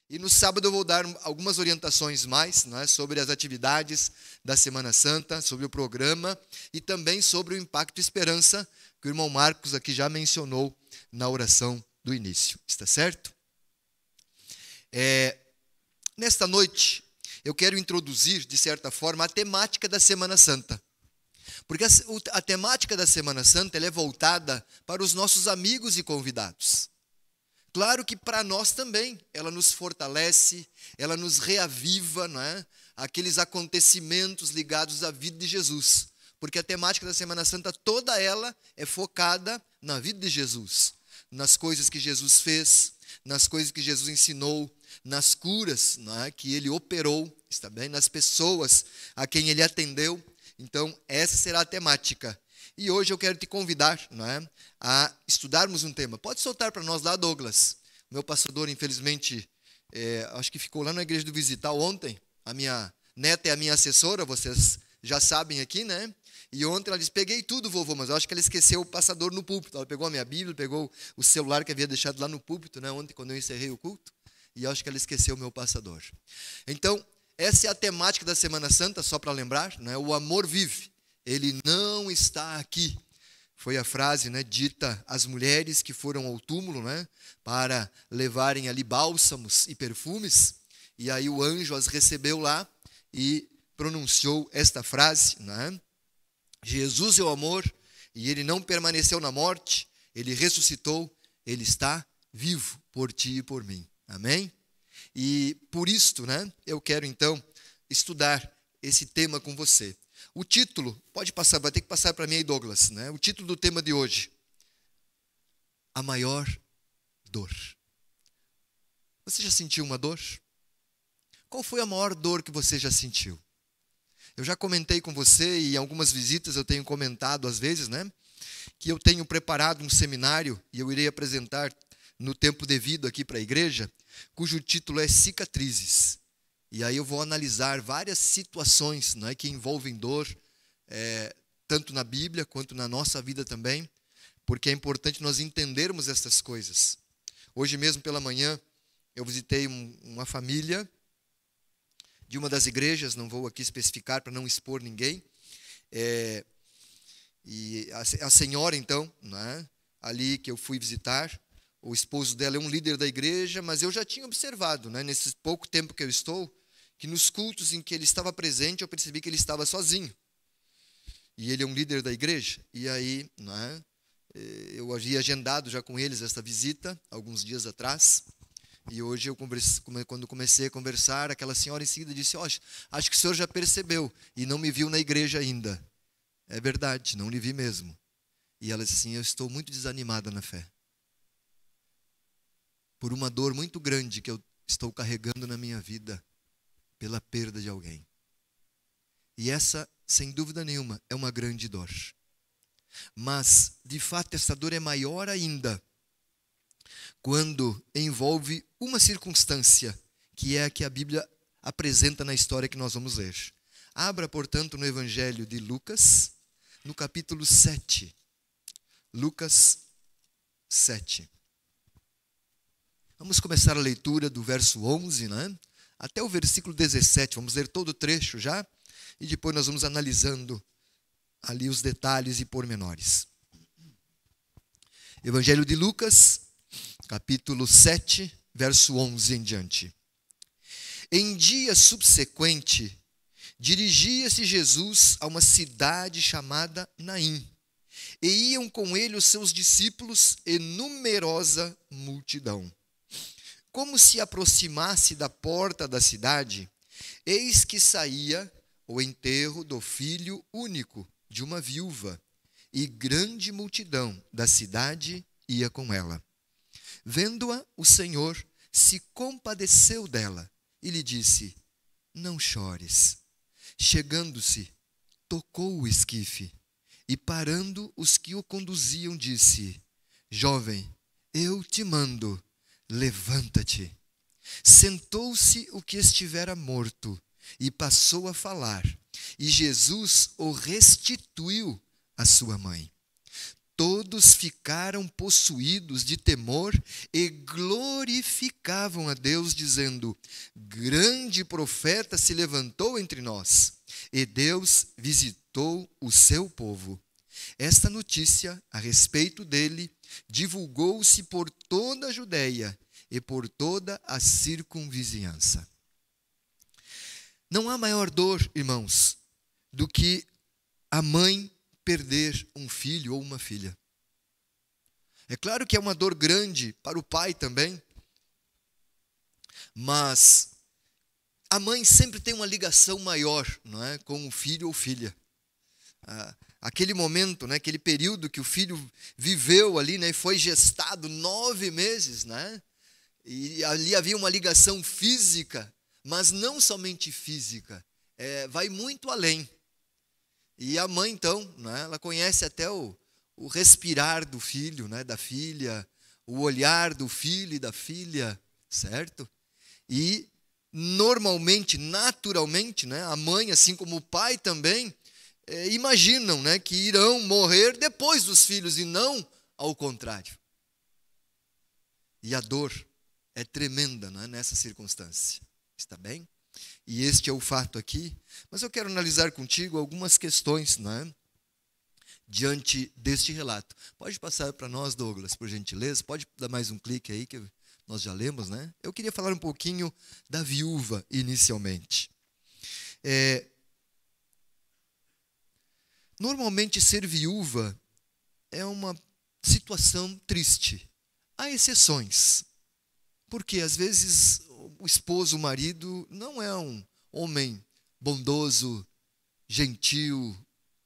E no sábado eu vou dar algumas orientações mais, né, sobre as atividades da Semana Santa, sobre o programa e também sobre o Impacto Esperança, que o irmão Marcos aqui já mencionou na oração do início. Está certo? Nesta noite, eu quero introduzir, de certa forma, a temática da Semana Santa. Porque a temática da Semana Santa ela é voltada para os nossos amigos e convidados. Claro que para nós também, ela nos fortalece, ela nos reaviva, não é? Aqueles acontecimentos ligados à vida de Jesus. Porque a temática da Semana Santa, toda ela é focada na vida de Jesus. Nas coisas que Jesus fez, nas coisas que Jesus ensinou, nas curas, não é? Que ele operou, está bem? Nas pessoas a quem ele atendeu. Então, essa será a temática. E hoje eu quero te convidar, não é, a estudarmos um tema. Pode soltar para nós lá, Douglas. Meu pastor, infelizmente, acho que ficou lá na igreja do Visital ontem. A minha neta é a minha assessora, vocês já sabem aqui, né? E ontem ela disse, peguei tudo, vovô, mas eu acho que ela esqueceu o passador no púlpito. Ela pegou a minha Bíblia, pegou o celular que havia deixado lá no púlpito, né, ontem, quando eu encerrei o culto. E eu acho que ela esqueceu o meu passador. Então, essa é a temática da Semana Santa, só para lembrar, né? O amor vive. Ele não está aqui. Foi a frase, né, dita às mulheres que foram ao túmulo, né, para levarem ali bálsamos e perfumes. E aí o anjo as recebeu lá e pronunciou esta frase, né? Jesus é o amor e ele não permaneceu na morte, ele ressuscitou, ele está vivo por ti e por mim. Amém? E por isto, né, eu quero então estudar esse tema com você. O título, pode passar, vai ter que passar para mim aí, Douglas, né? O título do tema de hoje, a maior dor. Você já sentiu uma dor? Qual foi a maior dor que você já sentiu? Eu já comentei com você e em algumas visitas eu tenho comentado às vezes, né? Que eu tenho preparado um seminário e eu irei apresentar no tempo devido aqui para a igreja, cujo título é Cicatrizes. E aí eu vou analisar várias situações, né, que envolvem dor, tanto na Bíblia quanto na nossa vida também, porque é importante nós entendermos essas coisas. Hoje mesmo pela manhã eu visitei uma família de uma das igrejas, não vou aqui especificar para não expor ninguém, e a senhora então, né, ali que eu fui visitar, o esposo dela é um líder da igreja, mas eu já tinha observado, né, nesse pouco tempo que eu estou, que nos cultos em que ele estava presente, eu percebi que ele estava sozinho. E ele é um líder da igreja. E aí, né, eu havia agendado já com eles esta visita, alguns dias atrás. E hoje, quando comecei a conversar, aquela senhora em seguida disse, acho que o senhor já percebeu e não me viu na igreja ainda. É verdade, não lhe vi mesmo. E ela disse assim, eu estou muito desanimada na fé. Por uma dor muito grande que eu estou carregando na minha vida, pela perda de alguém. E essa, sem dúvida nenhuma, é uma grande dor. Mas, de fato, essa dor é maior ainda quando envolve uma circunstância, que é a que a Bíblia apresenta na história que nós vamos ler. Abra, portanto, no Evangelho de Lucas, no capítulo 7. Lucas 7. Vamos começar a leitura do verso 11, né? Até o versículo 17, vamos ler todo o trecho já, e depois nós vamos analisando ali os detalhes e pormenores. Evangelho de Lucas, capítulo 7, verso 11 em diante. Em dia subsequente, dirigia-se Jesus a uma cidade chamada Naim, e iam com ele os seus discípulos e numerosa multidão. Como se aproximasse da porta da cidade, eis que saía o enterro do filho único de uma viúva, e grande multidão da cidade ia com ela. Vendo-a, o Senhor se compadeceu dela e lhe disse, não chores. Chegando-se, tocou o esquife, e parando os que o conduziam, disse, jovem, eu te mando, levanta-te. Sentou-se o que estivera morto e passou a falar, e Jesus o restituiu à sua mãe. todos ficaram possuídos de temor e glorificavam a Deus, dizendo: grande profeta se levantou entre nós, e Deus visitou o seu povo. Esta notícia a respeito dele divulgou-se por toda a Judéia e por toda a circunvizinhança. Não há maior dor, irmãos, do que a mãe perder um filho ou uma filha. É claro que é uma dor grande para o pai também, mas a mãe sempre tem uma ligação maior, não é, com o filho ou filha. Aquele momento, né, aquele período que o filho viveu ali, né, foi gestado 9 meses, né, e ali havia uma ligação física, mas não somente física, vai muito além. E a mãe, então, né, ela conhece até o respirar do filho, né, da filha, o olhar do filho e da filha, certo? E normalmente, naturalmente, né, a mãe, assim como o pai também, imaginam, né, que irão morrer depois dos filhos e não ao contrário. E a dor é tremenda, né, nessa circunstância. Está bem? E este é o fato aqui. Mas eu quero analisar contigo algumas questões, né, diante deste relato. Pode passar para nós, Douglas, por gentileza? Pode dar mais um clique aí, que nós já lemos, né? Eu queria falar um pouquinho da viúva, inicialmente. Normalmente, ser viúva é uma situação triste. Há exceções. Porque, às vezes, o esposo, o marido, não é um homem bondoso, gentil,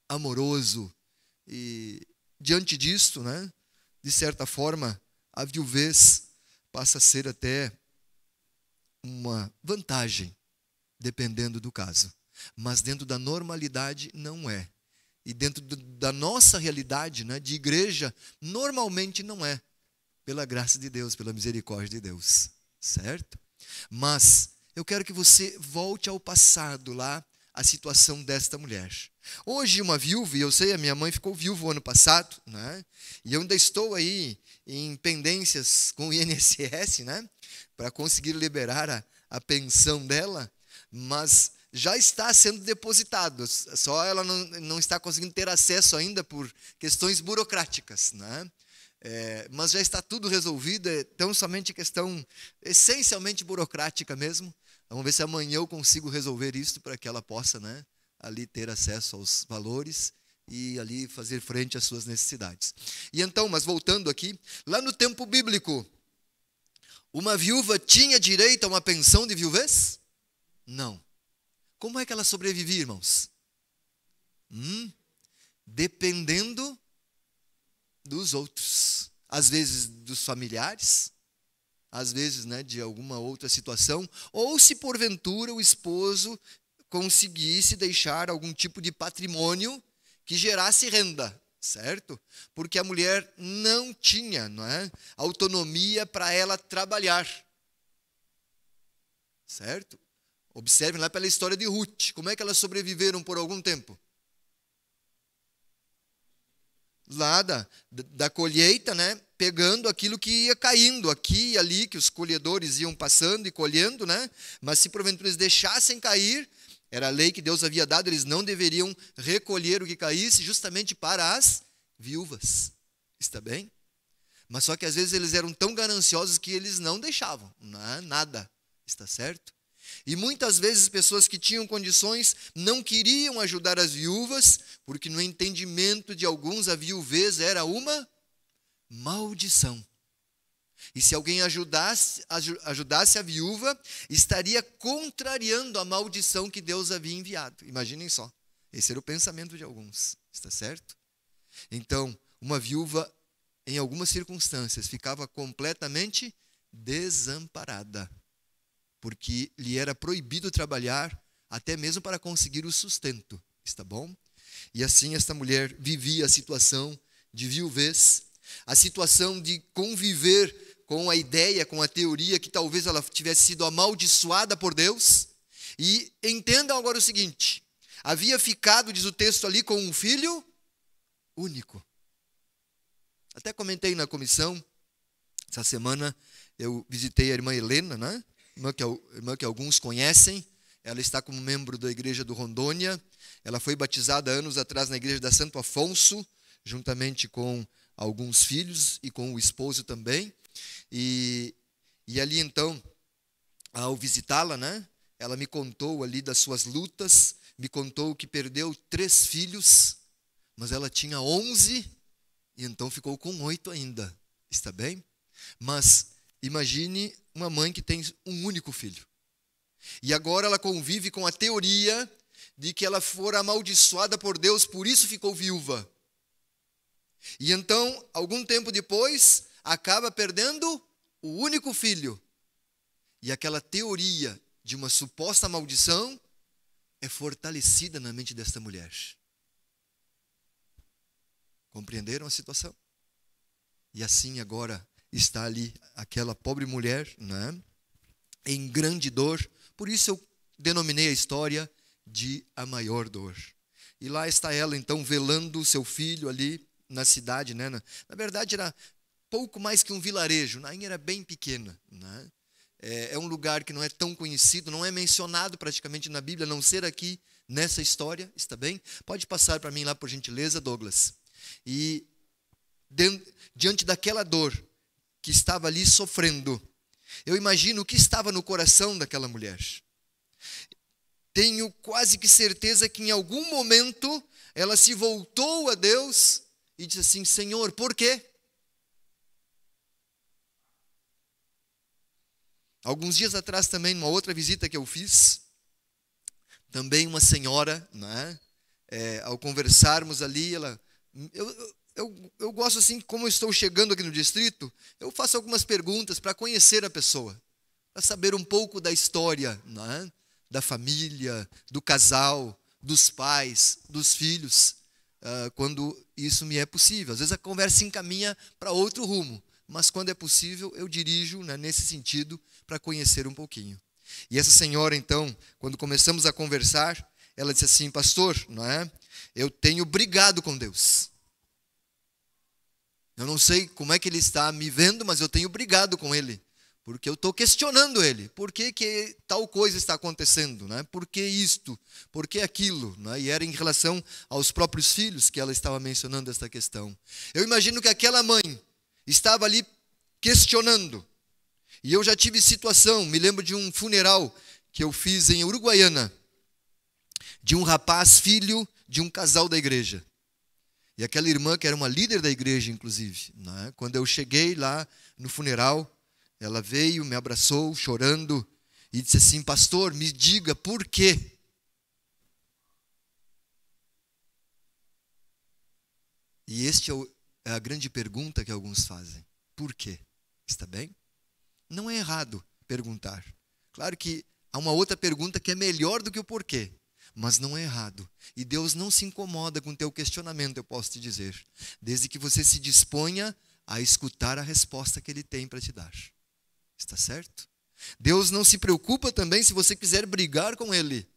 amoroso. E, diante disto, né, de certa forma, a viuvez passa a ser até uma vantagem, dependendo do caso. Mas dentro da normalidade, não é. E dentro da nossa realidade, né, de igreja, normalmente não é. Pela graça de Deus, pela misericórdia de Deus. Certo? Mas eu quero que você volte ao passado lá, a situação desta mulher. Hoje, uma viúva, e eu sei, a minha mãe ficou viúva o ano passado, né? E eu ainda estou aí em pendências com o INSS, né, para conseguir liberar a pensão dela, mas já está sendo depositado, só ela não está conseguindo ter acesso ainda por questões burocráticas, né? Mas já está tudo resolvido, então somente questão essencialmente burocrática mesmo. Vamos ver se amanhã eu consigo resolver isso para que ela possa, né, ali ter acesso aos valores e ali fazer frente às suas necessidades. E então, mas voltando aqui, lá no tempo bíblico, uma viúva tinha direito a uma pensão de viuvez? Não. Como é que ela sobrevivia, irmãos? Dependendo dos outros, às vezes dos familiares, às vezes, né, de alguma outra situação, ou se porventura o esposo conseguisse deixar algum tipo de patrimônio que gerasse renda, certo? Porque a mulher não tinha, não é, autonomia para ela trabalhar, certo? Observem lá pela história de Ruth, como é que elas sobreviveram por algum tempo? Lá da colheita, né, pegando aquilo que ia caindo aqui e ali, que os colhedores iam passando e colhendo, né, mas se porventura eles deixassem cair, era a lei que Deus havia dado, eles não deveriam recolher o que caísse, justamente para as viúvas, está bem? Mas só que às vezes eles eram tão gananciosos que eles não deixavam, nada, está certo? E muitas vezes pessoas que tinham condições não queriam ajudar as viúvas, porque no entendimento de alguns a viuvez era uma maldição. E se alguém ajudasse a viúva, estaria contrariando a maldição que Deus havia enviado. Imaginem só, esse era o pensamento de alguns, está certo? Então, uma viúva, em algumas circunstâncias, ficava completamente desamparada, porque lhe era proibido trabalhar, até mesmo para conseguir o sustento, está bom? E assim esta mulher vivia a situação de viuvez, a situação de conviver com a ideia, com a teoria que talvez ela tivesse sido amaldiçoada por Deus. E entendam agora o seguinte, havia ficado, diz o texto ali, com um filho único. Até comentei na comissão, essa semana eu visitei a irmã Helena, né? Irmã que alguns conhecem. Ela está como membro da igreja do Rondônia. Ela foi batizada anos atrás na igreja da Santo Afonso, juntamente com alguns filhos e com o esposo também. E ali então, ao visitá-la, né? Ela me contou ali das suas lutas, me contou que perdeu 3 filhos, mas ela tinha 11 e então ficou com 8 ainda. Está bem? Mas imagine uma mãe que tem um único filho. E agora ela convive com a teoria de que ela fora amaldiçoada por Deus, por isso ficou viúva. E então, algum tempo depois, acaba perdendo o único filho. E aquela teoria de uma suposta maldição é fortalecida na mente desta mulher. Compreenderam a situação? E assim agora está ali aquela pobre mulher, né, em grande dor. Por isso eu denominei a história de a maior dor. E lá está ela então velando o seu filho ali na cidade, né? Na verdade era pouco mais que um vilarejo, Naim era bem pequena, né? É um lugar que não é tão conhecido, não é mencionado praticamente na Bíblia, a não ser aqui nessa história, está bem? Pode passar para mim lá por gentileza, Douglas. E diante daquela dor que estava ali sofrendo, eu imagino o que estava no coração daquela mulher. Tenho quase que certeza que em algum momento ela se voltou a Deus e disse assim: Senhor, por quê? Alguns dias atrás também, numa outra visita que eu fiz, também uma senhora, né, ao conversarmos ali, eu gosto assim, como eu estou chegando aqui no distrito, eu faço algumas perguntas para conhecer a pessoa, para saber um pouco da história, né, da família, do casal, dos pais, dos filhos, quando isso me é possível. Às vezes a conversa se encaminha para outro rumo, mas quando é possível eu dirijo, né, nesse sentido para conhecer um pouquinho. E essa senhora então, quando começamos a conversar, ela disse assim: pastor, não é? Eu tenho brigado com Deus. Eu não sei como é que Ele está me vendo, mas eu tenho brigado com Ele, porque eu estou questionando Ele. Por que tal coisa está acontecendo? Né? Por que isto? Por que aquilo? Né? E era em relação aos próprios filhos que ela estava mencionando esta questão. Eu imagino que aquela mãe estava ali questionando. E eu já tive situação, me lembro de um funeral que eu fiz em Uruguaiana, de um rapaz, filho de um casal da igreja. E aquela irmã, que era uma líder da igreja, inclusive, né? Quando eu cheguei lá no funeral, ela veio, me abraçou, chorando, e disse assim: pastor, me diga por quê. E esta é a grande pergunta que alguns fazem. Por quê? Está bem? Não é errado perguntar. Claro que há uma outra pergunta que é melhor do que o porquê, mas não é errado. E Deus não se incomoda com o teu questionamento, eu posso te dizer, desde que você se disponha a escutar a resposta que Ele tem para te dar. Está certo? Deus não se preocupa também se você quiser brigar com Ele,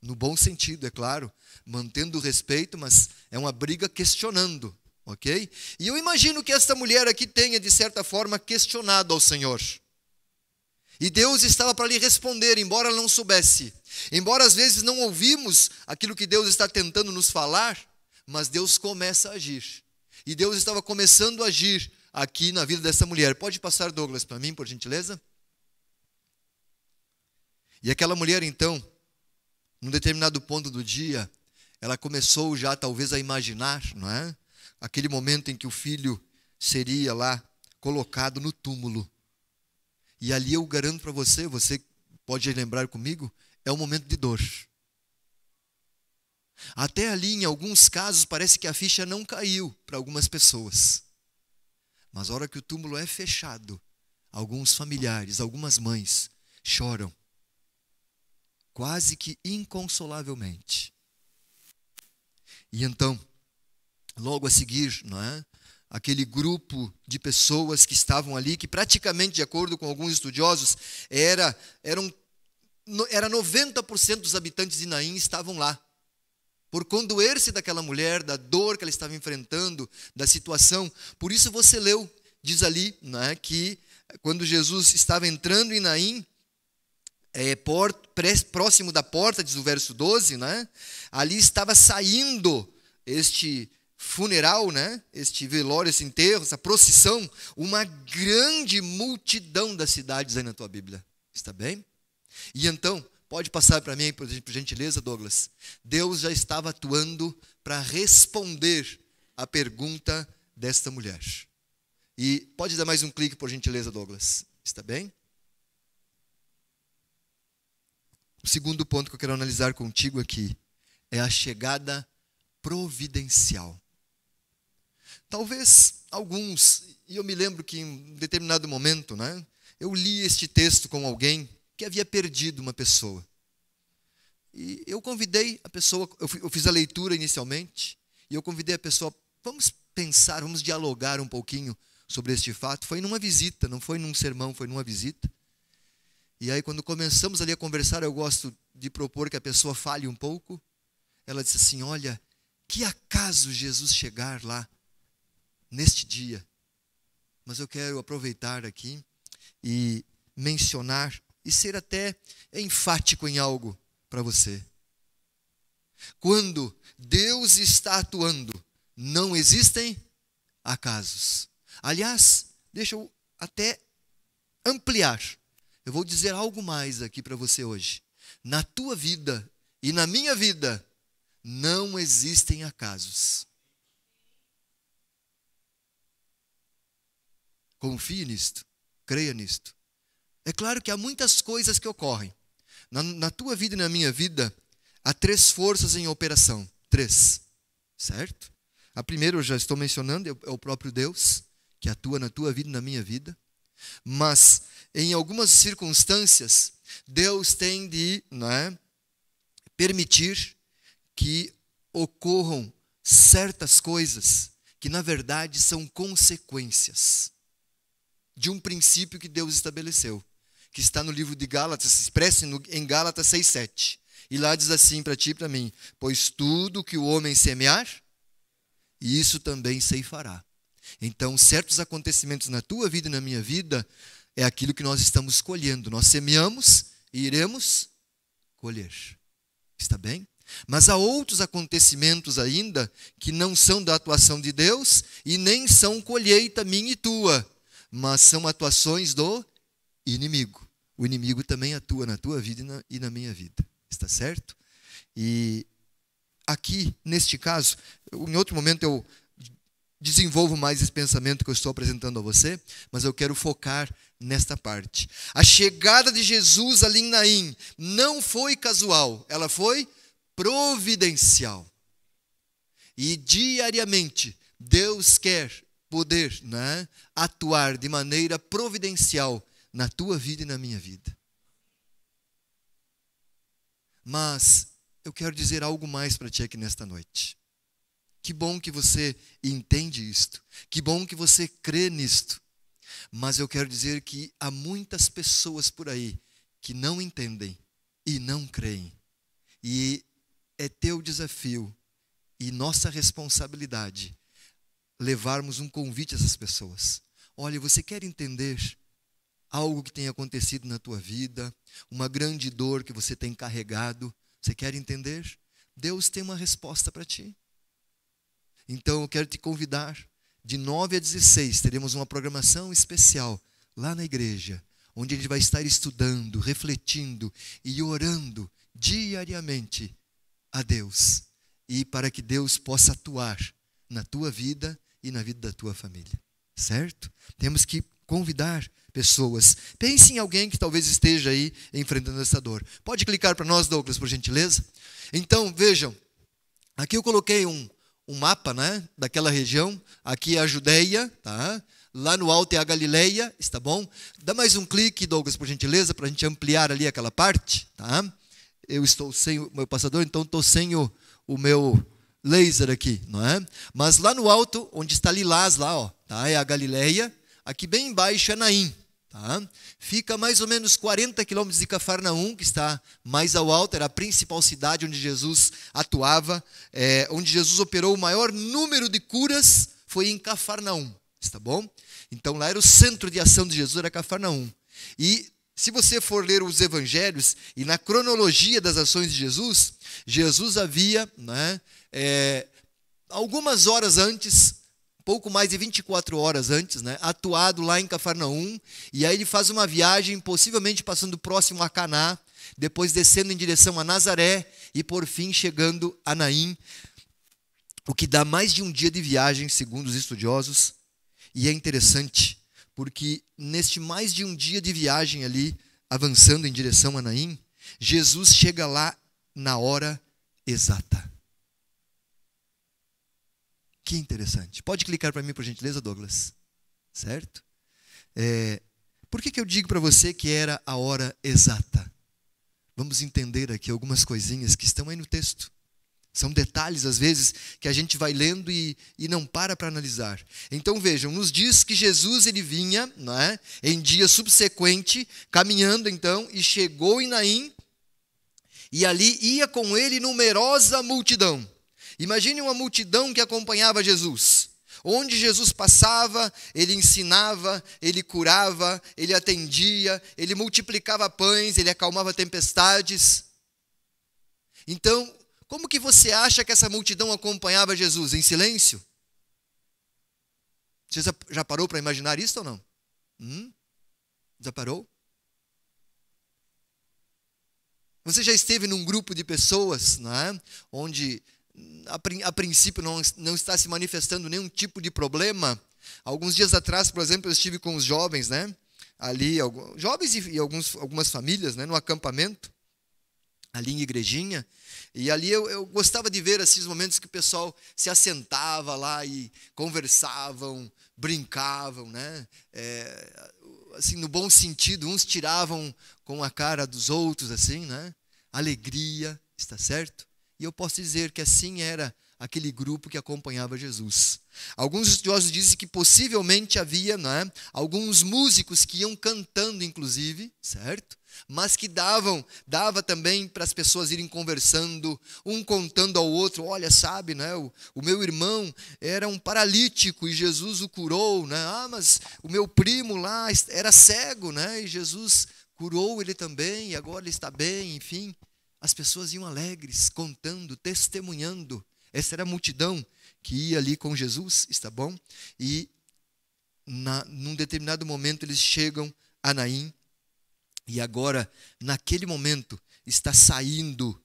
no bom sentido, é claro, mantendo o respeito, mas é uma briga questionando, ok? E eu imagino que esta mulher aqui tenha, de certa forma, questionado ao Senhor. E Deus estava para lhe responder, embora ela não soubesse. Embora às vezes não ouvimos aquilo que Deus está tentando nos falar, mas Deus começa a agir. E Deus estava começando a agir aqui na vida dessa mulher. Pode passar, Douglas, para mim, por gentileza? E aquela mulher, então, num determinado ponto do dia, ela começou já talvez a imaginar, não é? Aquele momento em que o filho seria lá colocado no túmulo. E ali eu garanto para você, você pode lembrar comigo, é um momento de dor. Até ali, em alguns casos, parece que a ficha não caiu para algumas pessoas. Mas a hora que o túmulo é fechado, alguns familiares, algumas mães choram, quase que inconsolavelmente. E então, logo a seguir, não é? Aquele grupo de pessoas que estavam ali, que praticamente, de acordo com alguns estudiosos, era 90% dos habitantes de Naim estavam lá. por condoer-se daquela mulher, da dor que ela estava enfrentando, da situação. Por isso você leu, diz ali, né, que quando Jesus estava entrando em Naim, próximo da porta, diz o verso 12, né, ali estava saindo este funeral, né, este velório, esse enterro, essa procissão, uma grande multidão das cidades aí na tua Bíblia. Está bem? E então, pode passar para mim, por gentileza, Douglas. Deus já estava atuando para responder a pergunta desta mulher. E pode dar mais um clique, por gentileza, Douglas. Está bem? O segundo ponto que eu quero analisar contigo aqui é a chegada providencial. Talvez alguns, e eu me lembro que em um determinado momento, né, eu li este texto com alguém que havia perdido uma pessoa. E eu convidei a pessoa, eu fiz a leitura inicialmente, e eu convidei a pessoa, vamos pensar, vamos dialogar um pouquinho sobre este fato. Foi numa visita, não foi num sermão, foi numa visita. E aí quando começamos ali a conversar, eu gosto de propor que a pessoa fale um pouco. Ela disse assim, olha, que acaso Jesus chegar lá, neste dia. Mas eu quero aproveitar aqui e mencionar e ser até enfático em algo para você. Quando Deus está atuando, não existem acasos. Aliás, deixa eu até ampliar. Eu vou dizer algo mais aqui para você hoje. Na tua vida e na minha vida, não existem acasos. Confie nisto, creia nisto. É claro que há muitas coisas que ocorrem. Na tua vida e na minha vida, há 3 forças em operação. 3, certo? A primeira eu já estou mencionando, é o próprio Deus, que atua na tua vida e na minha vida. Mas, em algumas circunstâncias, Deus tem de, permitir que ocorram certas coisas que, na verdade, são consequências de um princípio que Deus estabeleceu, que está no livro de Gálatas, se expressa em Gálatas 6:7. E lá diz assim para ti e para mim, pois tudo que o homem semear, isso também ceifará. Então, certos acontecimentos na tua vida e na minha vida, é aquilo que nós estamos colhendo. Nós semeamos e iremos colher. Está bem? Mas há outros acontecimentos ainda que não são da atuação de Deus e nem são colheita minha e tua, mas são atuações do inimigo. O inimigo também atua na tua vida e na minha vida. Está certo? E aqui, neste caso, em outro momento eu desenvolvo mais esse pensamento que eu estou apresentando a você, mas eu quero focar nesta parte. A chegada de Jesus ali em Naim não foi casual, ela foi providencial. E diariamente, Deus quer poder atuar de maneira providencial na tua vida e na minha vida. Mas eu quero dizer algo mais para ti aqui nesta noite. Que bom que você entende isto. Que bom que você crê nisto. Mas eu quero dizer que há muitas pessoas por aí que não entendem e não creem. E é teu desafio e nossa responsabilidade levarmos um convite a essas pessoas. Olha, você quer entender algo que tem acontecido na tua vida, uma grande dor que você tem carregado, você quer entender? Deus tem uma resposta para ti. Então eu quero te convidar, de 9 a 16, teremos uma programação especial lá na igreja, onde a gente vai estar estudando, refletindo e orando diariamente a Deus, e para que Deus possa atuar na tua vida e na vida da tua família, certo? Temos que convidar pessoas. Pense em alguém que talvez esteja aí enfrentando essa dor. Pode clicar para nós, Douglas, por gentileza? Então, vejam, aqui eu coloquei um mapa, daquela região. Aqui é a Judeia, tá? Lá no alto é a Galileia, está bom? Dá mais um clique, Douglas, por gentileza, para a gente ampliar ali aquela parte, tá? Eu estou sem o meu passador, então estou sem o meu laser aqui, não é? Mas lá no alto, onde está Lilás, lá, ó, tá? É a Galileia. Aqui bem embaixo é Naim, Tá? Fica mais ou menos 40 quilômetros de Cafarnaum, que está mais ao alto, era a principal cidade onde Jesus atuava, onde Jesus operou o maior número de curas, foi em Cafarnaum, está bom? Então lá era o centro de ação de Jesus, era Cafarnaum. E se você for ler os evangelhos, e na cronologia das ações de Jesus, Jesus havia, né, algumas horas antes, pouco mais de 24 horas antes, né, atuado lá em Cafarnaum, e aí ele faz uma viagem, possivelmente passando próximo a Caná, depois descendo em direção a Nazaré, e por fim chegando a Naim, o que dá mais de um dia de viagem, segundo os estudiosos, e é interessante, porque neste mais de um dia de viagem ali, avançando em direção a Naim, Jesus chega lá na hora exata. Que interessante. Pode clicar para mim, por gentileza, Douglas? Certo? Por que eu digo para você que era a hora exata? Vamos entender aqui algumas coisinhas que estão aí no texto. São detalhes, às vezes, que a gente vai lendo e não para analisar. Então, vejam, nos diz que Jesus ele vinha, não é, em dia subsequente, caminhando, então, e chegou em Naim, e ali ia com ele numerosa multidão. Imagine uma multidão que acompanhava Jesus. Onde Jesus passava, ele ensinava, ele curava, ele atendia, ele multiplicava pães, ele acalmava tempestades. Então, como que você acha que essa multidão acompanhava Jesus? Em silêncio? Você já parou para imaginar isso ou não? Já parou? Você já esteve num grupo de pessoas, não é? Onde a princípio não está se manifestando nenhum tipo de problema? Alguns dias atrás, por exemplo, eu estive com os jovens, né? Ali, jovens e algumas famílias, né? No acampamento, ali em Igrejinha, e ali eu gostava de ver esses momentos que o pessoal se assentava lá e conversavam, brincavam, né? Assim, no bom sentido, uns tiravam com a cara dos outros, assim, né? Alegria, está certo? E eu posso dizer que assim era aquele grupo que acompanhava Jesus. Alguns estudiosos dizem que possivelmente havia, né, alguns músicos que iam cantando, inclusive, certo? Mas que dava também para as pessoas irem conversando, um contando ao outro, olha, sabe, né, o meu irmão era um paralítico e Jesus o curou, né? Mas o meu primo lá era cego, né, e Jesus curou ele também, e agora ele está bem, enfim. As pessoas iam alegres, contando, testemunhando. Essa era a multidão que ia ali com Jesus, está bom? E num determinado momento eles chegam a Naim, e agora, naquele momento, está saindo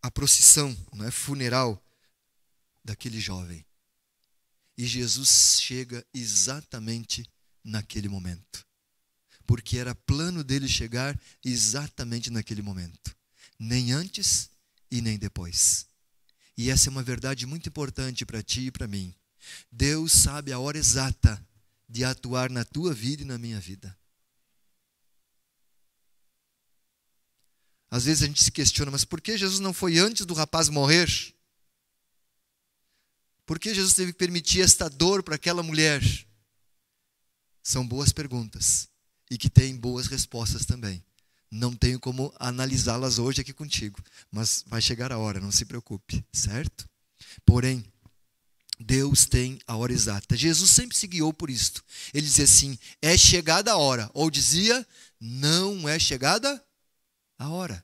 a procissão, não é, funeral daquele jovem. E Jesus chega exatamente naquele momento. Porque era plano dele chegar exatamente naquele momento. Nem antes e nem depois. E essa é uma verdade muito importante para ti e para mim. Deus sabe a hora exata de atuar na tua vida e na minha vida. Às vezes a gente se questiona, mas por que Jesus não foi antes do rapaz morrer? Por que Jesus teve que permitir esta dor para aquela mulher? São boas perguntas. E que tem boas respostas também. Não tenho como analisá-las hoje aqui contigo, mas vai chegar a hora, não se preocupe, certo? Porém, Deus tem a hora exata. Jesus sempre se guiou por isto. Ele dizia assim, é chegada a hora. Ou dizia, não é chegada a hora.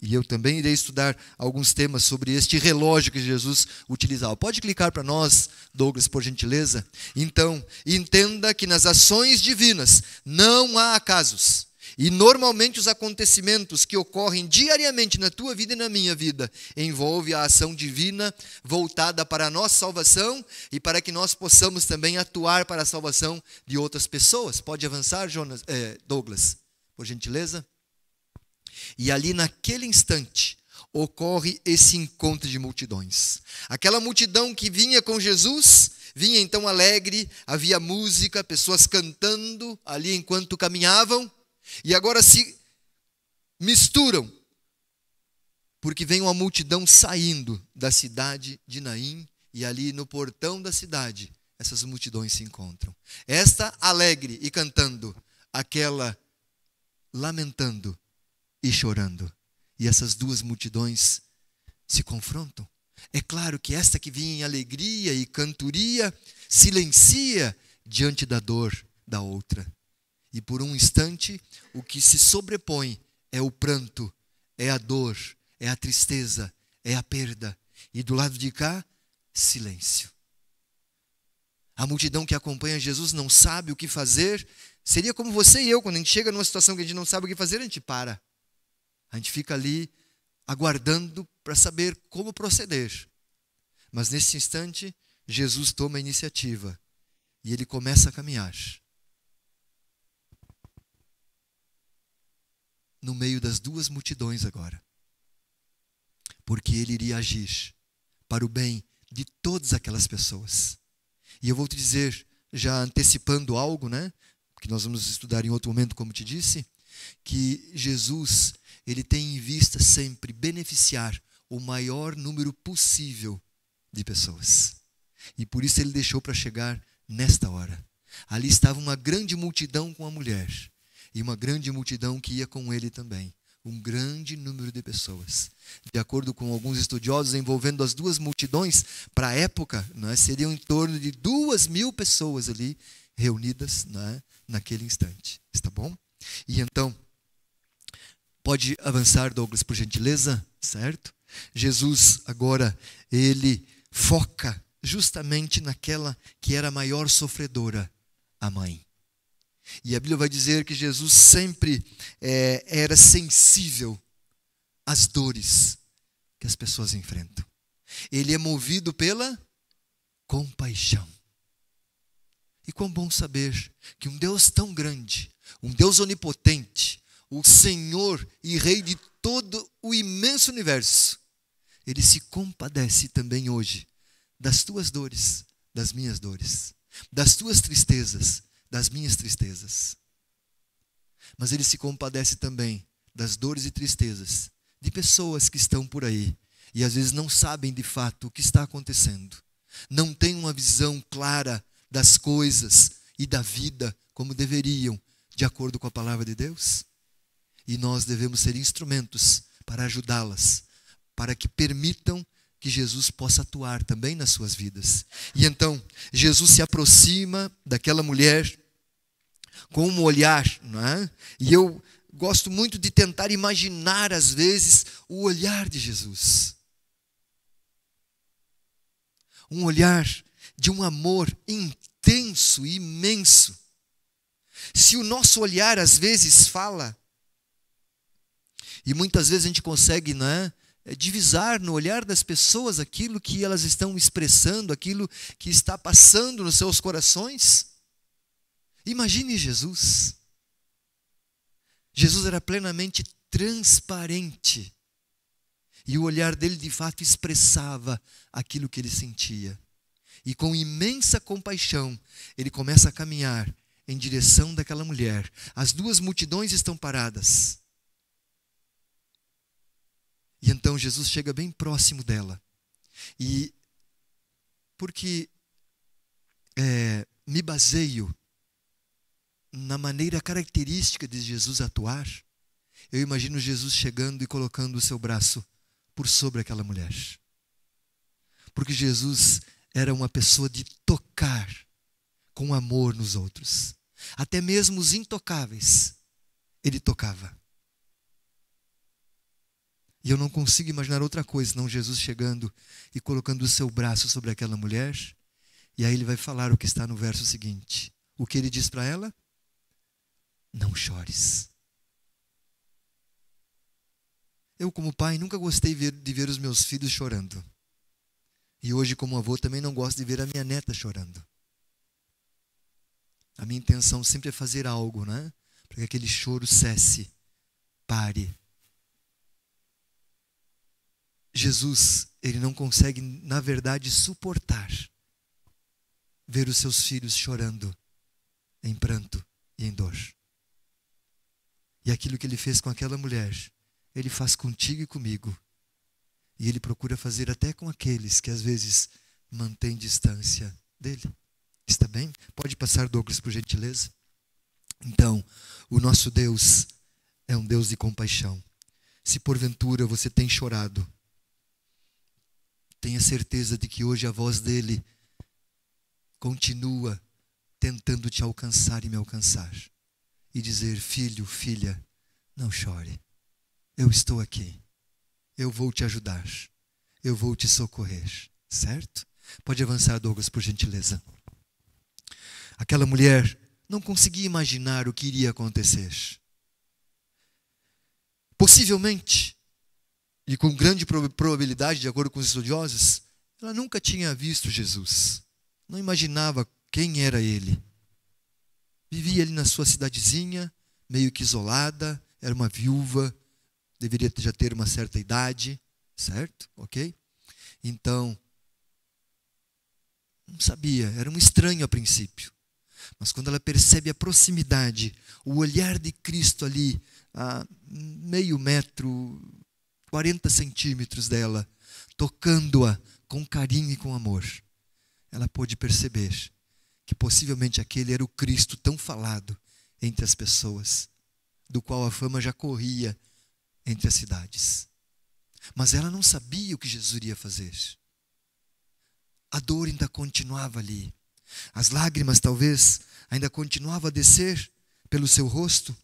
E eu também irei estudar alguns temas sobre este relógio que Jesus utilizava. Pode clicar para nós, Douglas, por gentileza? Então, entenda que nas ações divinas não há acasos. E normalmente os acontecimentos que ocorrem diariamente na tua vida e na minha vida envolvem a ação divina voltada para a nossa salvação e para que nós possamos também atuar para a salvação de outras pessoas. Pode avançar, Douglas, por gentileza? E ali naquele instante ocorre esse encontro de multidões. Aquela multidão que vinha com Jesus, vinha então alegre, havia música, pessoas cantando ali enquanto caminhavam, e agora se misturam, porque vem uma multidão saindo da cidade de Naim, e ali no portão da cidade, essas multidões se encontram. Esta alegre e cantando, aquela lamentando e chorando. E essas duas multidões se confrontam. É claro que esta que vinha em alegria e cantoria silencia diante da dor da outra. E por um instante, o que se sobrepõe é o pranto, é a dor, é a tristeza, é a perda. E do lado de cá, silêncio. A multidão que acompanha Jesus não sabe o que fazer. Seria como você e eu, quando a gente chega numa situação que a gente não sabe o que fazer, a gente para. A gente fica ali aguardando para saber como proceder. Mas nesse instante, Jesus toma a iniciativa e ele começa a caminhar. No meio das duas multidões agora. Porque ele iria agir para o bem de todas aquelas pessoas. E eu vou te dizer, já antecipando algo, né? Que nós vamos estudar em outro momento, como te disse, que Jesus, ele tem em vista sempre beneficiar o maior número possível de pessoas. E por isso ele deixou para chegar nesta hora. Ali estava uma grande multidão com a mulher. E uma grande multidão que ia com ele também. Um grande número de pessoas. De acordo com alguns estudiosos, envolvendo as duas multidões, para a época, né, seriam em torno de 2.000 pessoas ali reunidas, né, naquele instante. Está bom? E então, pode avançar, Douglas, por gentileza, certo? Jesus agora, ele foca justamente naquela que era a maior sofredora, a mãe. E a Bíblia vai dizer que Jesus sempre era sensível às dores que as pessoas enfrentam. Ele é movido pela compaixão. E quão bom saber que um Deus tão grande, um Deus onipotente, o Senhor e Rei de todo o imenso universo, ele se compadece também hoje das tuas dores, das minhas dores, das tuas tristezas, das minhas tristezas. Mas ele se compadece também das dores e tristezas de pessoas que estão por aí e às vezes não sabem de fato o que está acontecendo. Não têm uma visão clara das coisas e da vida como deveriam, de acordo com a palavra de Deus. E nós devemos ser instrumentos para ajudá-las, para que permitam que Jesus possa atuar também nas suas vidas. E então, Jesus se aproxima daquela mulher com um olhar, não é? E eu gosto muito de tentar imaginar, às vezes, o olhar de Jesus. Um olhar de um amor intenso e imenso. Se o nosso olhar, às vezes, fala, e muitas vezes a gente consegue, não é, divisar no olhar das pessoas aquilo que elas estão expressando, aquilo que está passando nos seus corações. Imagine Jesus. Jesus era plenamente transparente. E o olhar dele, de fato, expressava aquilo que ele sentia. E com imensa compaixão, ele começa a caminhar em direção daquela mulher. As duas multidões estão paradas. E então Jesus chega bem próximo dela. E porque me baseio na maneira característica de Jesus atuar, eu imagino Jesus chegando e colocando o seu braço por sobre aquela mulher. Porque Jesus era uma pessoa de tocar com amor nos outros. Até mesmo os intocáveis, ele tocava. E eu não consigo imaginar outra coisa, senão Jesus chegando e colocando o seu braço sobre aquela mulher. E aí ele vai falar o que está no verso seguinte. O que ele diz para ela? Não chores. Eu, como pai, nunca gostei de ver os meus filhos chorando. E hoje, como avô, também não gosto de ver a minha neta chorando. A minha intenção sempre é fazer algo, né? Para que aquele choro cesse, pare. Jesus, ele não consegue, na verdade, suportar ver os seus filhos chorando em pranto e em dor. E aquilo que ele fez com aquela mulher, ele faz contigo e comigo. E ele procura fazer até com aqueles que às vezes mantêm distância dele. Está bem? Pode passar, Douglas, por gentileza. Então, o nosso Deus é um Deus de compaixão. Se porventura você tem chorado, tenha certeza de que hoje a voz dele continua tentando te alcançar e me alcançar. E dizer: filho, filha, não chore. Eu estou aqui. Eu vou te ajudar. Eu vou te socorrer. Certo? Pode avançar, Douglas, por gentileza. Aquela mulher não conseguia imaginar o que iria acontecer. Possivelmente, e com grande probabilidade, de acordo com os estudiosos, ela nunca tinha visto Jesus. Não imaginava quem era ele. Vivia ali na sua cidadezinha, meio que isolada, era uma viúva, deveria já ter uma certa idade, certo? Ok? Então, não sabia, era um estranho a princípio. Mas quando ela percebe a proximidade, o olhar de Cristo ali, a meio metro, 40 centímetros dela, tocando-a com carinho e com amor, ela pôde perceber que possivelmente aquele era o Cristo tão falado entre as pessoas, do qual a fama já corria entre as cidades. Mas ela não sabia o que Jesus iria fazer. A dor ainda continuava ali. As lágrimas talvez ainda continuavam a descer pelo seu rosto.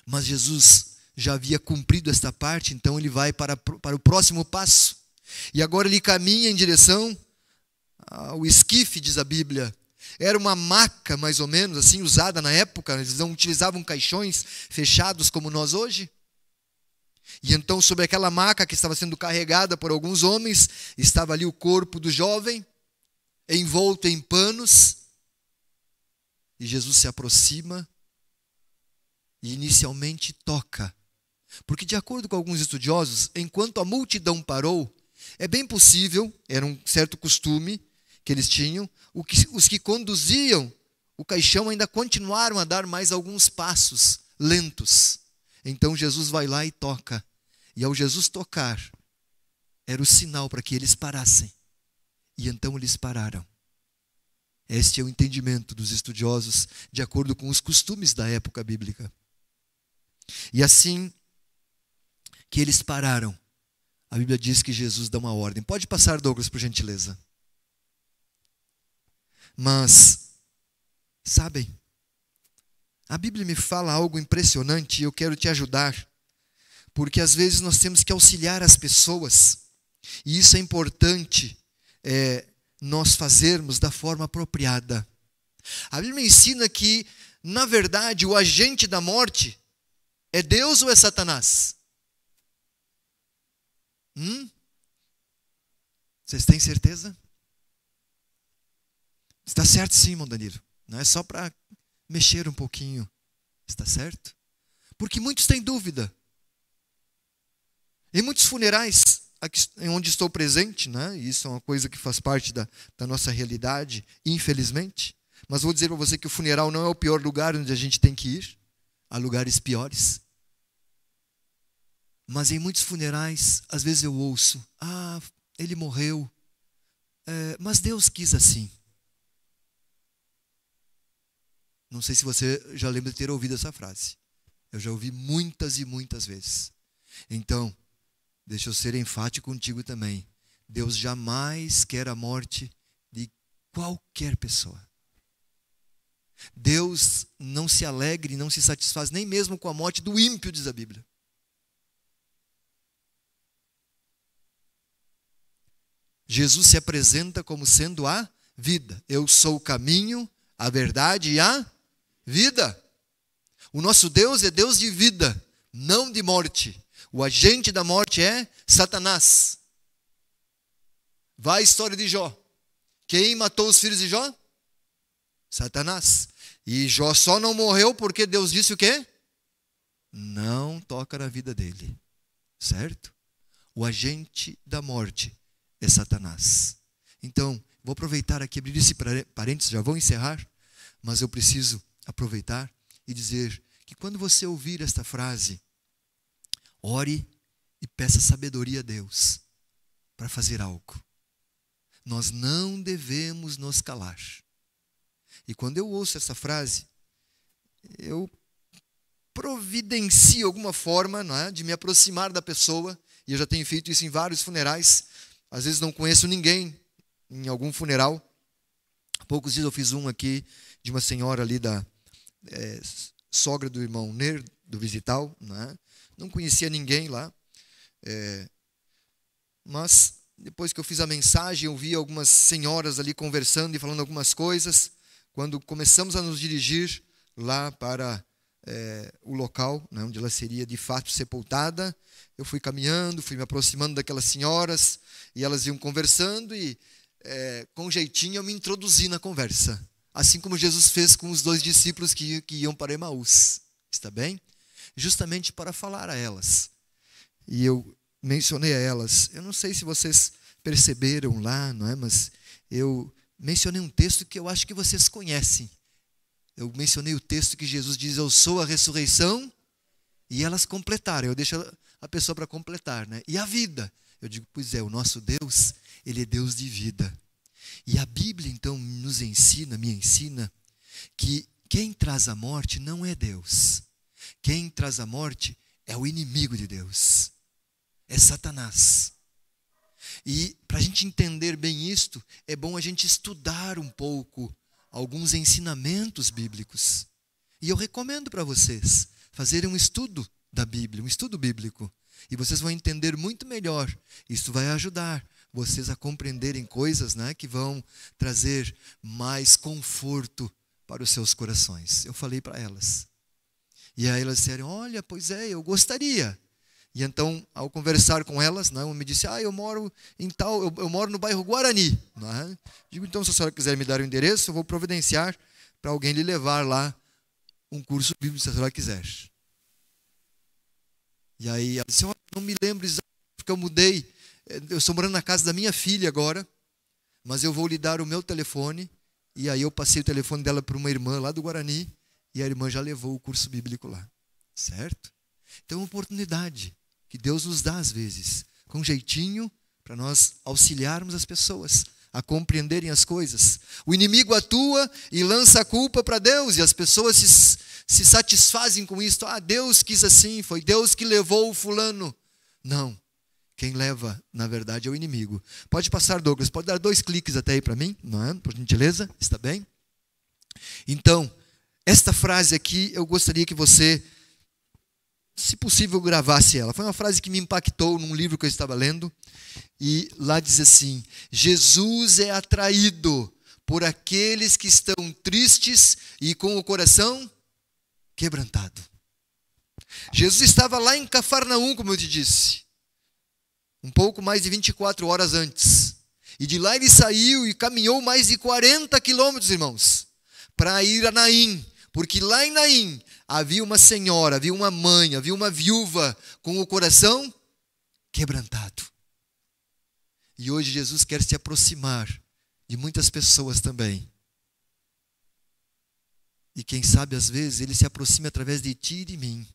Mas Jesus já havia cumprido esta parte, então ele vai para o próximo passo. E agora ele caminha em direção ao esquife, diz a Bíblia. Era uma maca, mais ou menos, assim, usada na época. Eles não utilizavam caixões fechados como nós hoje. E então, sobre aquela maca que estava sendo carregada por alguns homens, estava ali o corpo do jovem, envolto em panos. E Jesus se aproxima e inicialmente toca. Porque, de acordo com alguns estudiosos, enquanto a multidão parou, é bem possível, era um certo costume que eles tinham, os que conduziam o caixão ainda continuaram a dar mais alguns passos lentos. Então Jesus vai lá e toca. E ao Jesus tocar, era o sinal para que eles parassem. E então eles pararam. Este é o entendimento dos estudiosos, de acordo com os costumes da época bíblica. E assim que eles pararam, a Bíblia diz que Jesus dá uma ordem. Pode passar, Douglas, por gentileza. Mas, sabem, a Bíblia me fala algo impressionante e eu quero te ajudar, porque às vezes nós temos que auxiliar as pessoas, e isso é importante nós fazermos da forma apropriada. A Bíblia ensina que, na verdade, o agente da morte é Deus ou é Satanás? Vocês têm certeza? Está certo sim, irmão Danilo. Não é só para mexer um pouquinho. Está certo? Porque muitos têm dúvida. Em muitos funerais, aqui, onde estou presente, né? Isso é uma coisa que faz parte da nossa realidade, infelizmente. Mas vou dizer para você que o funeral não é o pior lugar onde a gente tem que ir. Há lugares piores. Mas em muitos funerais, às vezes eu ouço: ele morreu, mas Deus quis assim. Não sei se você já lembra de ter ouvido essa frase. Eu já ouvi muitas e muitas vezes. Então, deixa eu ser enfático contigo também. Deus jamais quer a morte de qualquer pessoa. Deus não se alegra e não se satisfaz nem mesmo com a morte do ímpio, diz a Bíblia. Jesus se apresenta como sendo a vida. Eu sou o caminho, a verdade e a vida. O nosso Deus é Deus de vida, não de morte. O agente da morte é Satanás. Vai a história de Jó. Quem matou os filhos de Jó? Satanás. E Jó só não morreu porque Deus disse o quê? Não toca na vida dele. Certo? O agente da morte é Satanás. Então, vou aproveitar aqui, abrir esse parênteses, já vou encerrar, mas eu preciso aproveitar e dizer que quando você ouvir esta frase, ore e peça sabedoria a Deus para fazer algo. Nós não devemos nos calar. E quando eu ouço essa frase, eu providencio alguma forma, não é, de me aproximar da pessoa, e eu já tenho feito isso em vários funerais. Às vezes não conheço ninguém em algum funeral. Há poucos dias eu fiz um aqui de uma senhora ali da sogra do irmão Ner, do Visital, né? Não conhecia ninguém lá, mas depois que eu fiz a mensagem, eu vi algumas senhoras ali conversando e falando algumas coisas. Quando começamos a nos dirigir lá para o local, né, onde ela seria de fato sepultada, eu fui caminhando, fui me aproximando daquelas senhoras, e elas iam conversando, e com jeitinho eu me introduzi na conversa, assim como Jesus fez com os 2 discípulos que iam para Emaús, está bem? Justamente para falar a elas. E eu mencionei a elas, eu não sei se vocês perceberam lá, não é? Mas eu mencionei um texto que eu acho que vocês conhecem. Eu mencionei o texto que Jesus diz: eu sou a ressurreição, e elas completaram. Eu deixo a pessoa para completar, né? E a vida. Eu digo: pois é, o nosso Deus, Ele é Deus de vida. E a Bíblia, então, nos ensina, me ensina, que quem traz a morte não é Deus. Quem traz a morte é o inimigo de Deus. É Satanás. E para a gente entender bem isto, é bom a gente estudar um pouco alguns ensinamentos bíblicos. E eu recomendo para vocês fazerem um estudo da Bíblia, um estudo bíblico. E vocês vão entender muito melhor. Isso vai ajudar vocês a compreenderem coisas, né, que vão trazer mais conforto para os seus corações. Eu falei para elas. E aí elas disseram: olha, pois é, eu gostaria. E então, ao conversar com elas, né, uma me disse: eu moro em tal, eu moro no bairro Guarani. Né? Digo: então, se a senhora quiser me dar o endereço, eu vou providenciar para alguém lhe levar lá um curso bíblico, se a senhora quiser. E aí ela disse: não me lembro exatamente, porque eu mudei. Eu estou morando na casa da minha filha agora, mas eu vou lhe dar o meu telefone. E aí eu passei o telefone dela para uma irmã lá do Guarani, e a irmã já levou o curso bíblico lá. Certo? Então é uma oportunidade que Deus nos dá às vezes, com jeitinho, para nós auxiliarmos as pessoas a compreenderem as coisas. O inimigo atua e lança a culpa para Deus, e as pessoas se satisfazem com isso. Deus quis assim, foi Deus que levou o fulano. Não, quem leva, na verdade, é o inimigo. Pode passar, Douglas, pode dar 2 cliques até aí para mim, não é? Por gentileza, está bem? Então, esta frase aqui, eu gostaria que você, se possível, gravasse ela. Foi uma frase que me impactou num livro que eu estava lendo, e lá diz assim: Jesus é atraído por aqueles que estão tristes e com o coração quebrantado. Jesus estava lá em Cafarnaum, como eu te disse, um pouco mais de 24 horas antes. E de lá ele saiu e caminhou mais de 40 quilômetros, irmãos, para ir a Naim. Porque lá em Naim havia uma senhora, havia uma mãe, havia uma viúva com o coração quebrantado. E hoje Jesus quer se aproximar de muitas pessoas também. E quem sabe, às vezes, Ele se aproxima através de ti e de mim,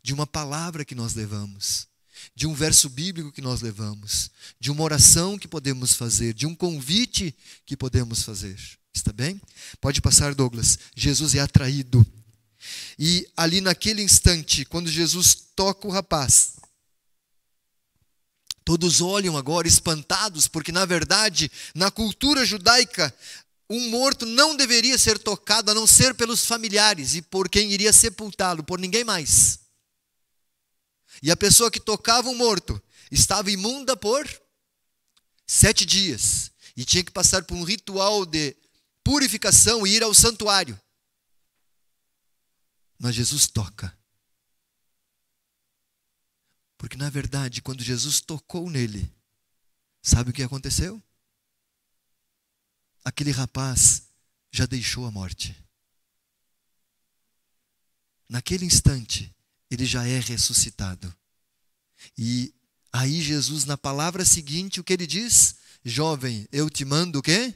de uma palavra que nós levamos, de um verso bíblico que nós levamos, de uma oração que podemos fazer, de um convite que podemos fazer. Está bem? Pode passar, Douglas. Jesus é atraído. E ali naquele instante, quando Jesus toca o rapaz, todos olham agora espantados, porque na verdade, na cultura judaica, um morto não deveria ser tocado, a não ser pelos familiares e por quem iria sepultá-lo, por ninguém mais. E a pessoa que tocava um morto estava imunda por 7 dias. E tinha que passar por um ritual de purificação e ir ao santuário. Mas Jesus toca. Porque na verdade, quando Jesus tocou nele, sabe o que aconteceu? Aquele rapaz já deixou a morte. Naquele instante, ele já é ressuscitado. E aí Jesus, na palavra seguinte, o que ele diz? Jovem, eu te mando o quê?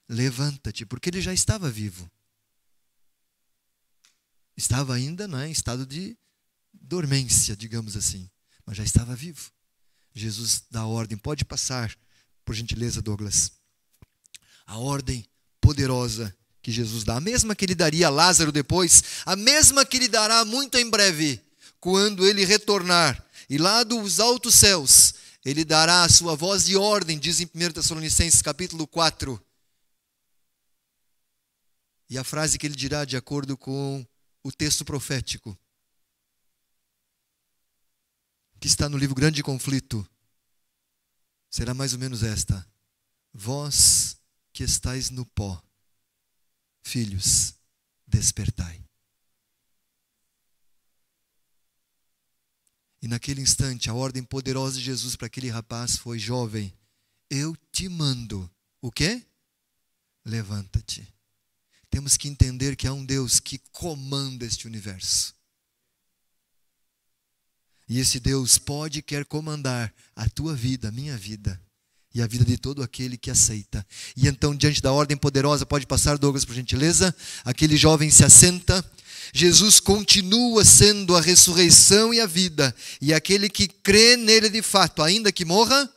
Levanta-te, porque ele já estava vivo. Estava ainda, não é, em estado de dormência, digamos assim, mas já estava vivo. Jesus dá a ordem, pode passar, por gentileza, Douglas. A ordem poderosa que Jesus dá, a mesma que ele daria a Lázaro depois, a mesma que ele dará muito em breve, quando ele retornar, e lá dos altos céus, ele dará a sua voz de ordem, diz em 1 Tessalonicenses capítulo 4. E a frase que ele dirá de acordo com o texto profético, que está no livro Grande Conflito, será mais ou menos esta: vós que estáis no pó, filhos, despertai. E naquele instante, a ordem poderosa de Jesus para aquele rapaz foi: jovem, eu te mando. O quê? Levanta-te. Temos que entender que há um Deus que comanda este universo. E esse Deus pode e quer comandar a tua vida, a minha vida, e a vida de todo aquele que aceita. E então, diante da ordem poderosa, pode passar, Douglas, por gentileza, aquele jovem se assenta. Jesus continua sendo a ressurreição e a vida, e aquele que crê nele de fato, ainda que morra,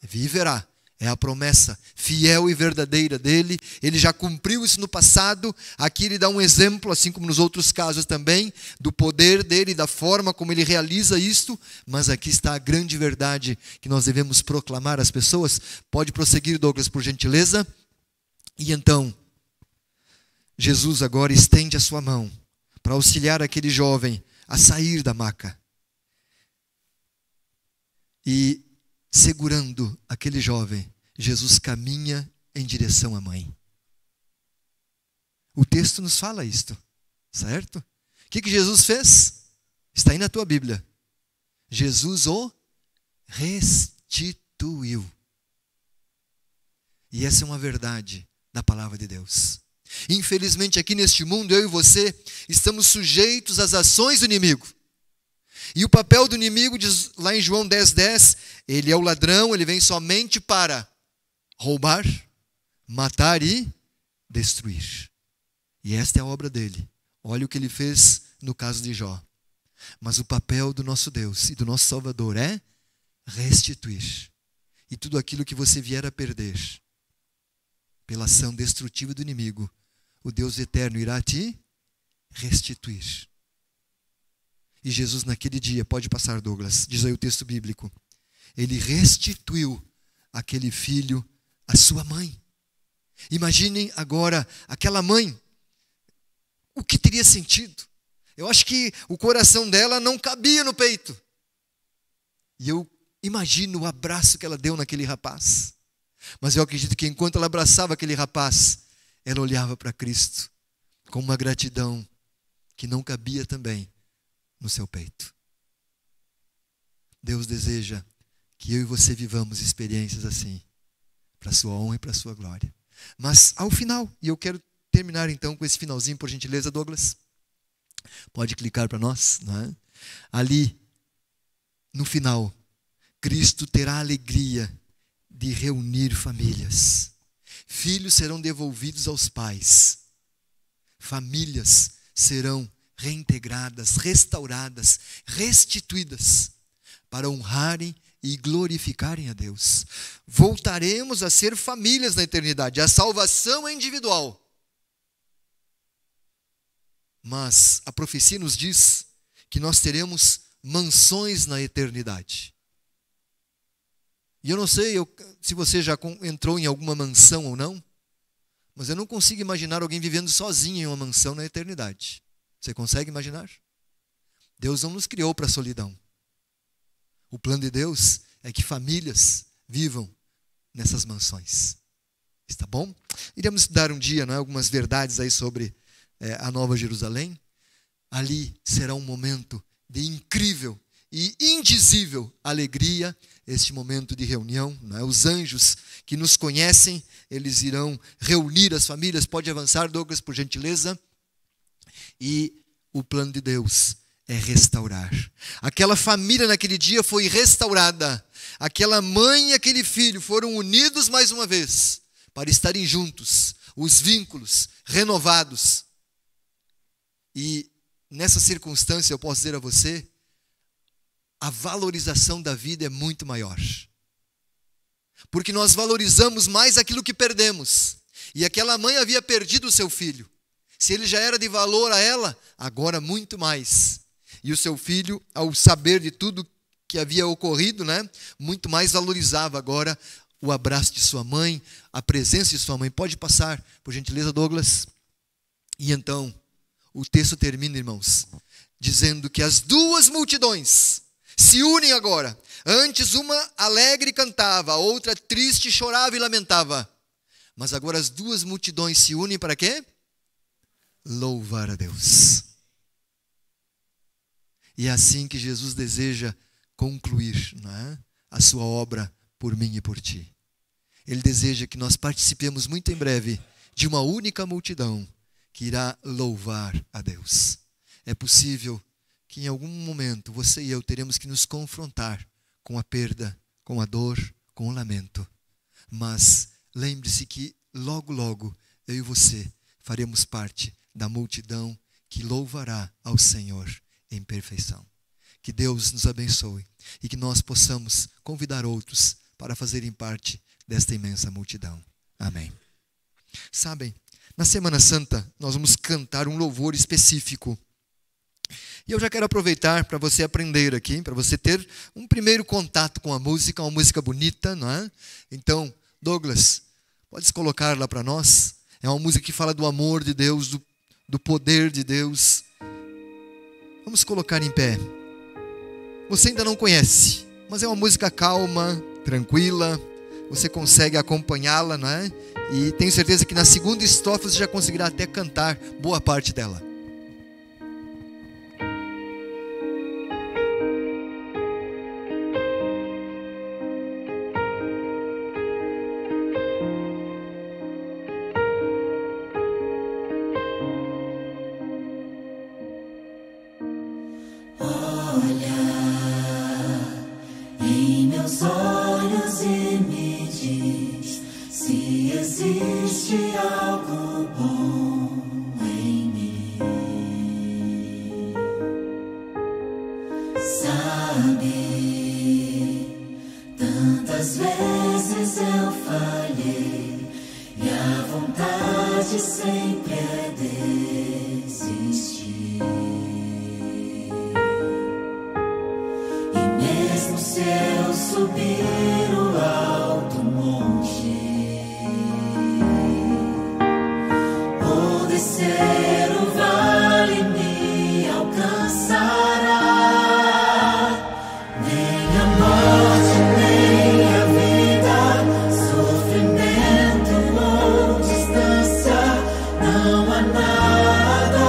viverá. É a promessa fiel e verdadeira dele. Ele já cumpriu isso no passado. Aqui ele dá um exemplo, assim como nos outros casos também, do poder dele, da forma como ele realiza isto. Mas aqui está a grande verdade que nós devemos proclamar às pessoas. Pode prosseguir, Douglas, por gentileza. E então, Jesus agora estende a sua mão para auxiliar aquele jovem a sair da maca. E segurando aquele jovem, Jesus caminha em direção à mãe. O texto nos fala isto, certo? O que Jesus fez? Está aí na tua Bíblia. Jesus o restituiu. E essa é uma verdade da palavra de Deus. Infelizmente, aqui neste mundo, eu e você estamos sujeitos às ações do inimigo. E o papel do inimigo, diz lá em João 10:10, ele é o ladrão, ele vem somente para roubar, matar e destruir. E esta é a obra dele. Olha o que ele fez no caso de Jó. Mas o papel do nosso Deus e do nosso Salvador é restituir. E tudo aquilo que você vier a perder pela ação destrutiva do inimigo, o Deus eterno irá te restituir. E Jesus naquele dia, pode passar, Douglas, diz aí o texto bíblico, ele restituiu aquele filho à sua mãe. Imaginem agora aquela mãe, o que teria sentido? Eu acho que o coração dela não cabia no peito. E eu imagino o abraço que ela deu naquele rapaz. Mas eu acredito que enquanto ela abraçava aquele rapaz, ela olhava para Cristo com uma gratidão que não cabia também no seu peito. Deus deseja que eu e você vivamos experiências assim, para a sua honra e para a sua glória. Mas ao final, e eu quero terminar então com esse finalzinho, por gentileza, Douglas. Pode clicar para nós, não é? Ali, no final, Cristo terá a alegria de reunir famílias. Filhos serão devolvidos aos pais. Famílias serão reintegradas, restauradas, restituídas, para honrarem e glorificarem a Deus. Voltaremos a ser famílias na eternidade. A salvação é individual. Mas a profecia nos diz que nós teremos mansões na eternidade. E eu não sei se você já entrou em alguma mansão ou não, mas eu não consigo imaginar alguém vivendo sozinho em uma mansão na eternidade. Você consegue imaginar? Deus não nos criou para a solidão. O plano de Deus é que famílias vivam nessas mansões. Está bom? Iremos estudar um dia, não é, algumas verdades aí sobre a Nova Jerusalém. Ali será um momento de incrível e indizível alegria, este momento de reunião, não é? Os anjos que nos conhecem, eles irão reunir as famílias. Pode avançar, Douglas, por gentileza. E o plano de Deus é restaurar. Aquela família naquele dia foi restaurada. Aquela mãe e aquele filho foram unidos mais uma vez para estarem juntos, os vínculos renovados. E nessa circunstância eu posso dizer a você, a valorização da vida é muito maior. Porque nós valorizamos mais aquilo que perdemos. E aquela mãe havia perdido o seu filho. Se ele já era de valor a ela, agora muito mais. E o seu filho, ao saber de tudo que havia ocorrido, né, muito mais valorizava agora o abraço de sua mãe, a presença de sua mãe. Pode passar, por gentileza, Douglas. E então, o texto termina, irmãos, dizendo que as duas multidões se unem agora. Antes uma alegre cantava, a outra triste chorava e lamentava. Mas agora as duas multidões se unem para quê? Louvar a Deus. E é assim que Jesus deseja concluir, não é, a sua obra por mim e por ti. Ele deseja que nós participemos muito em breve de uma única multidão que irá louvar a Deus. É possível que em algum momento você e eu teremos que nos confrontar com a perda, com a dor, com o lamento. Mas lembre-se que logo, logo, eu e você faremos parte da multidão que louvará ao Senhor em perfeição. Que Deus nos abençoe e que nós possamos convidar outros para fazerem parte desta imensa multidão. Amém. Sabem, na Semana Santa nós vamos cantar um louvor específico. E eu já quero aproveitar para você aprender aqui, para você ter um primeiro contato com a música, uma música bonita, não é? Então, Douglas, pode colocar lá para nós? É uma música que fala do amor de Deus, do poder de Deus. Vamos colocar em pé. Você ainda não conhece, mas é uma música calma, tranquila. Você consegue acompanhá-la, não é? E tenho certeza que na segunda estrofe você já conseguirá até cantar boa parte dela. Existe algo bom em mim. Sabe, tantas vezes eu falhei e a vontade sempre é desistir. E mesmo se eu subir o alto monte, descer o vale me alcançará. Nem a morte, nem a vida, sofrimento ou distância, não há nada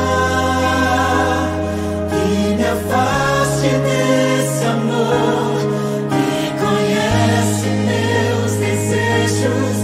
que me afaste desse amor que conhece meus desejos.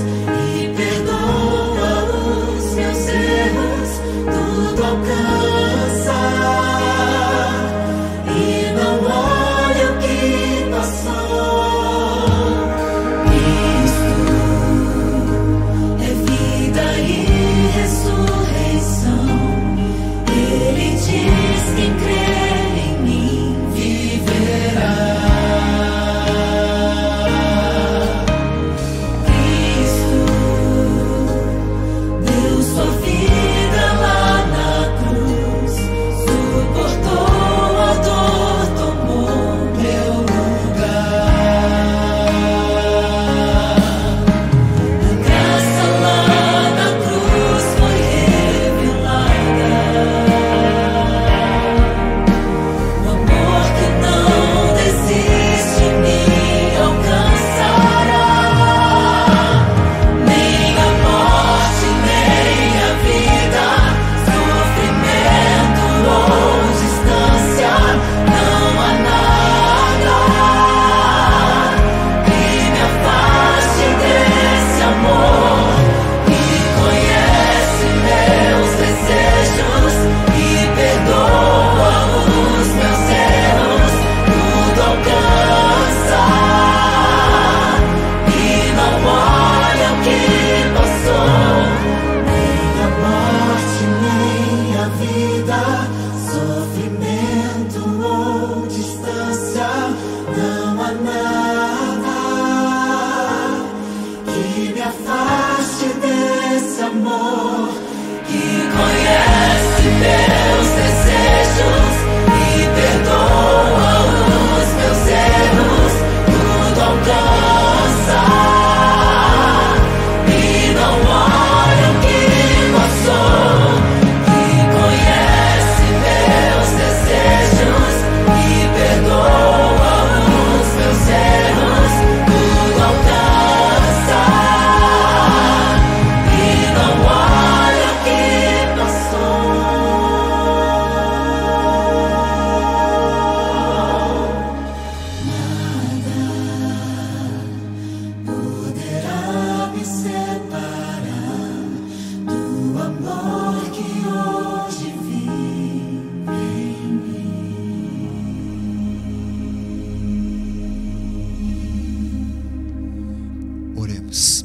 Deus.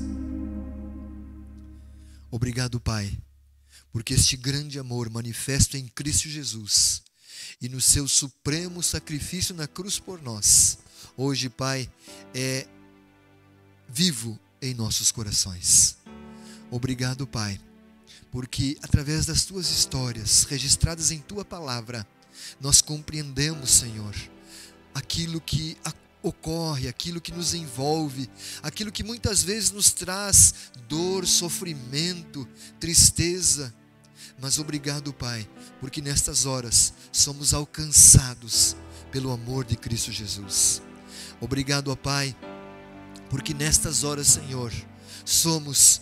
Obrigado, Pai, porque este grande amor manifesto em Cristo Jesus e no seu supremo sacrifício na cruz por nós, hoje, Pai, é vivo em nossos corações. Obrigado, Pai, porque através das Tuas histórias registradas em Tua palavra, nós compreendemos, Senhor, aquilo que ocorre, aquilo que nos envolve, aquilo que muitas vezes nos traz dor, sofrimento, tristeza. Mas obrigado, Pai, porque nestas horas somos alcançados pelo amor de Cristo Jesus. Obrigado, ó Pai, porque nestas horas, Senhor, somos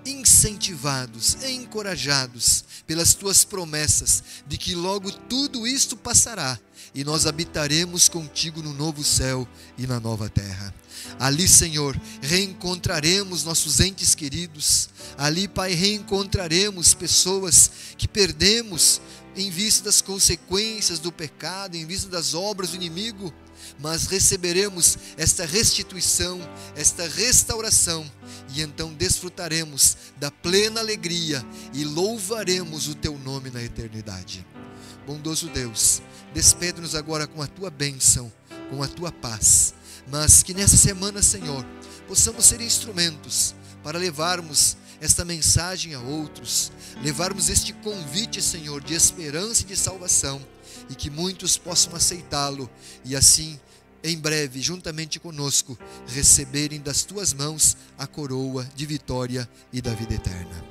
incentivados, encorajados pelas Tuas promessas de que logo tudo isto passará e nós habitaremos contigo no novo céu e na nova terra. Ali, Senhor, reencontraremos nossos entes queridos. Ali, Pai, reencontraremos pessoas que perdemos em vista das consequências do pecado, em vista das obras do inimigo, mas receberemos esta restituição, esta restauração, e então desfrutaremos da plena alegria e louvaremos o Teu nome na eternidade. Bondoso Deus, despede-nos agora com a Tua bênção, com a Tua paz, mas que nessa semana, Senhor, possamos ser instrumentos para levarmos esta mensagem a outros, levarmos este convite, Senhor, de esperança e de salvação, e que muitos possam aceitá-lo e assim, em breve, juntamente conosco, receberem das Tuas mãos a coroa de vitória e da vida eterna.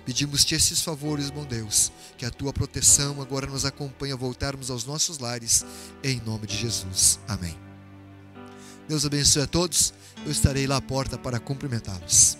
Pedimos-Te esses favores, bom Deus, que a Tua proteção agora nos acompanhe a voltarmos aos nossos lares, em nome de Jesus. Amém. Deus abençoe a todos, eu estarei lá à porta para cumprimentá-los.